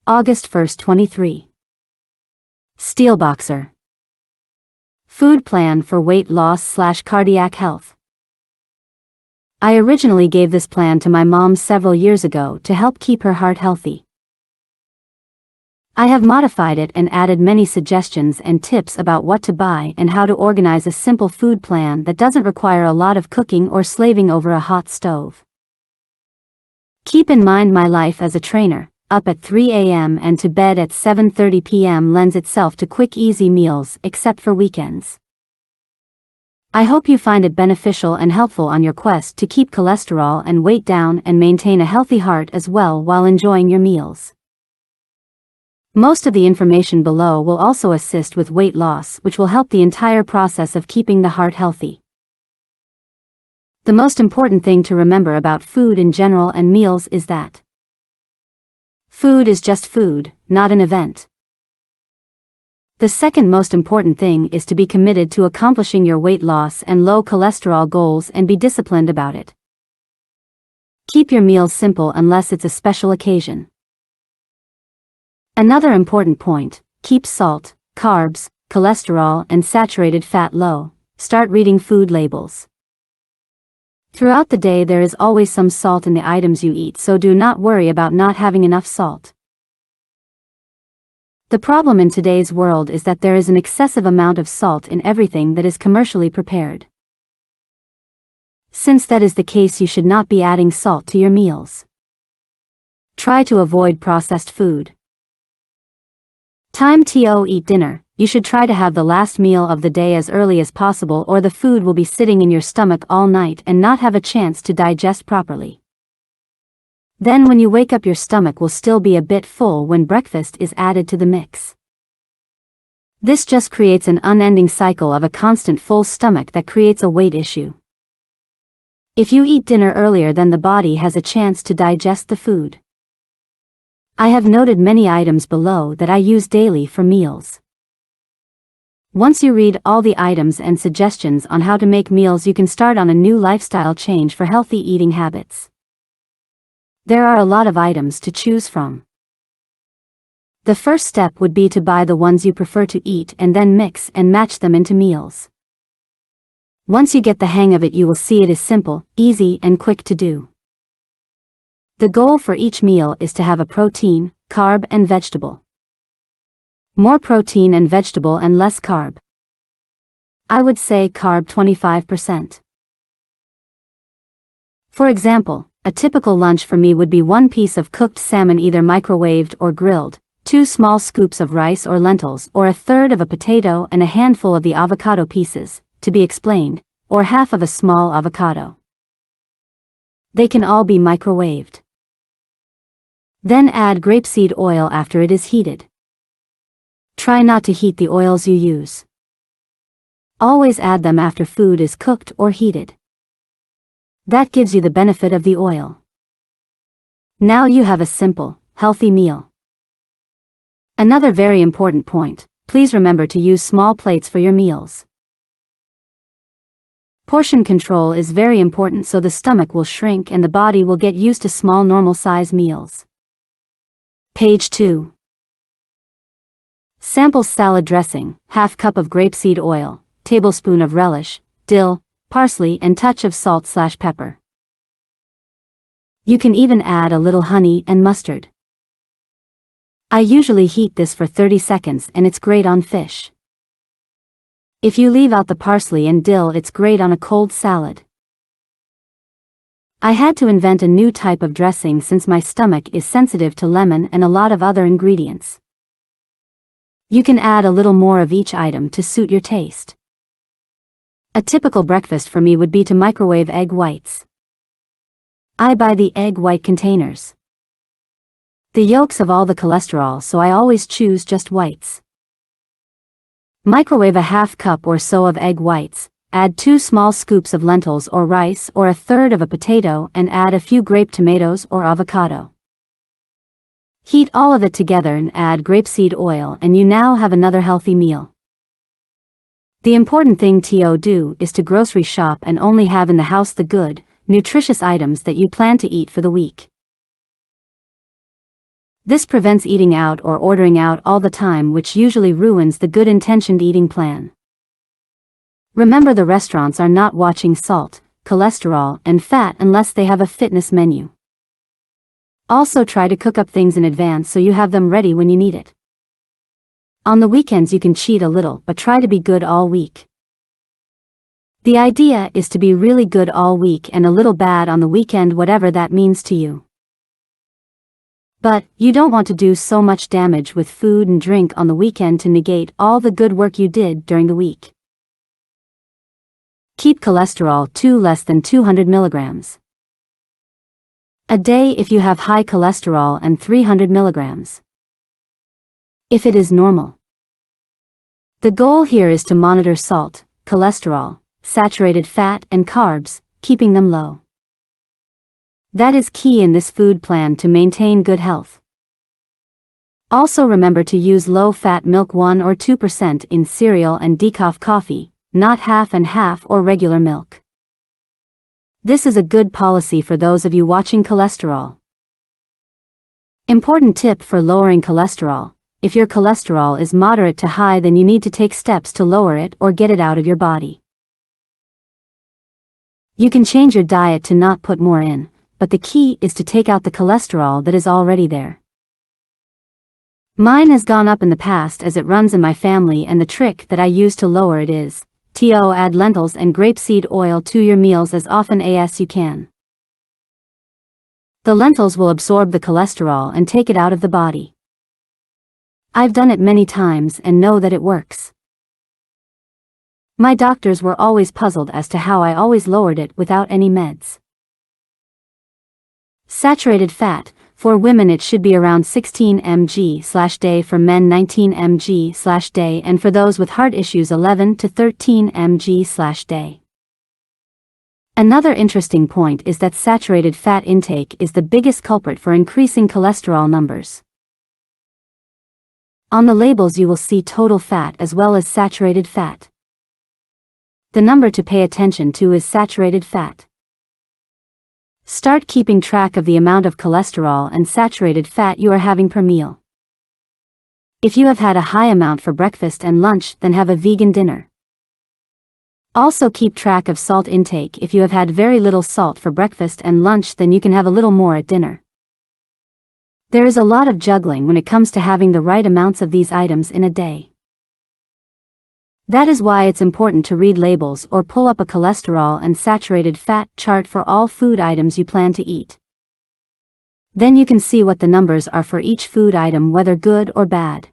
August 1st, 23. SteeleBoxer. Food plan for weight loss/cardiac health. I originally gave this plan to my mom several years ago to help keep her heart healthy. I have modified it and added many suggestions and tips about what to buy and how to organize a simple food plan that doesn't require a lot of cooking or slaving over a hot stove. Keep in mind, my life as a trainer, up at 3 a.m. and to bed at 7:30 p.m. lends itself to quick, easy meals, except for weekends. I hope you find it beneficial and helpful on your quest to keep cholesterol and weight down and maintain a healthy heart as well while enjoying your meals. Most of the information below will also assist with weight loss, which will help the entire process of keeping the heart healthy. The most important thing to remember about food in general and meals is that food is just food, not an event. The second most important thing is to be committed to accomplishing your weight loss and low cholesterol goals and be disciplined about it. Keep your meals simple unless it's a special occasion. Another important point: keep salt, carbs, cholesterol and saturated fat low. Start reading food labels. Throughout the day there is always some salt in the items you eat, so do not worry about not having enough salt. The problem in today's world is that there is an excessive amount of salt in everything that is commercially prepared. Since that is the case, you should not be adding salt to your meals. Try to avoid processed food. Time to eat dinner. You should try to have the last meal of the day as early as possible, or the food will be sitting in your stomach all night and not have a chance to digest properly. Then when you wake up, your stomach will still be a bit full when breakfast is added to the mix. This just creates an unending cycle of a constant full stomach that creates a weight issue. If you eat dinner earlier, then the body has a chance to digest the food. I have noted many items below that I use daily for meals. Once you read all the items and suggestions on how to make meals, you can start on a new lifestyle change for healthy eating habits. There are a lot of items to choose from. The first step would be to buy the ones you prefer to eat and then mix and match them into meals. Once you get the hang of it, you will see it is simple, easy and quick to do. The goal for each meal is to have a protein, carb and vegetable. More protein and vegetable and less carb. I would say carb 25%. For example, a typical lunch for me would be 1 piece of cooked salmon, either microwaved or grilled, 2 small scoops of rice or lentils, or 1/3 of a potato and a handful of the avocado pieces, to be explained, or half of a small avocado. They can all be microwaved. Then add grapeseed oil after it is heated. Try not to heat the oils you use. Always add them after food is cooked or heated. That gives you the benefit of the oil. Now you have a simple, healthy meal. Another very important point: please remember to use small plates for your meals. Portion control is very important, so the stomach will shrink and the body will get used to small, normal size meals. Page 2. Sample salad dressing: half cup of grapeseed oil, tablespoon of relish, dill, parsley and touch of salt/pepper. You can even add a little honey and mustard. I usually heat this for 30 seconds and it's great on fish. If you leave out the parsley and dill, it's great on a cold salad. I had to invent a new type of dressing since my stomach is sensitive to lemon and a lot of other ingredients. You can add a little more of each item to suit your taste. A typical breakfast for me would be to microwave egg whites. I buy the egg white containers. The yolks have all the cholesterol, so I always choose just whites. Microwave a half cup or so of egg whites, add 2 small scoops of lentils or rice or 1/3 of a potato and add a few grape tomatoes or avocado. Heat all of it together and add grapeseed oil, and you now have another healthy meal. The important thing to do is to grocery shop and only have in the house the good, nutritious items that you plan to eat for the week. This prevents eating out or ordering out all the time, which usually ruins the good-intentioned eating plan. Remember, the restaurants are not watching salt, cholesterol, and fat unless they have a fitness menu. Also, try to cook up things in advance so you have them ready when you need it. On the weekends you can cheat a little, but try to be good all week. The idea is to be really good all week and a little bad on the weekend, whatever that means to you. But you don't want to do so much damage with food and drink on the weekend to negate all the good work you did during the week. Keep cholesterol to less than 200 milligrams a day if you have high cholesterol, and 300 milligrams if it is normal. The goal here is to monitor salt, cholesterol, saturated fat, and carbs, keeping them low. That is key in this food plan to maintain good health. Also remember to use low-fat milk 1 or 2% in cereal and decaf coffee, not half and half or regular milk. This is a good policy for those of you watching cholesterol. Important tip for lowering cholesterol: if your cholesterol is moderate to high, then you need to take steps to lower it or get it out of your body. You can change your diet to not put more in, but the key is to take out the cholesterol that is already there. Mine has gone up in the past as it runs in my family, and the trick that I use to lower it is to add lentils and grapeseed oil to your meals as often as you can. The lentils will absorb the cholesterol and take it out of the body. I've done it many times and know that it works. My doctors were always puzzled as to how I always lowered it without any meds. Saturated fat: for women it should be around 16 mg/day, for men 19 mg/day, and for those with heart issues 11 to 13 mg/day. Another interesting point is that saturated fat intake is the biggest culprit for increasing cholesterol numbers. On the labels you will see total fat as well as saturated fat. The number to pay attention to is saturated fat. Start keeping track of the amount of cholesterol and saturated fat you are having per meal. If you have had a high amount for breakfast and lunch, then have a vegan dinner. Also keep track of salt intake. If you have had very little salt for breakfast and lunch, then you can have a little more at dinner. There is a lot of juggling when it comes to having the right amounts of these items in a day. That is why it's important to read labels or pull up a cholesterol and saturated fat chart for all food items you plan to eat. Then you can see what the numbers are for each food item, whether good or bad.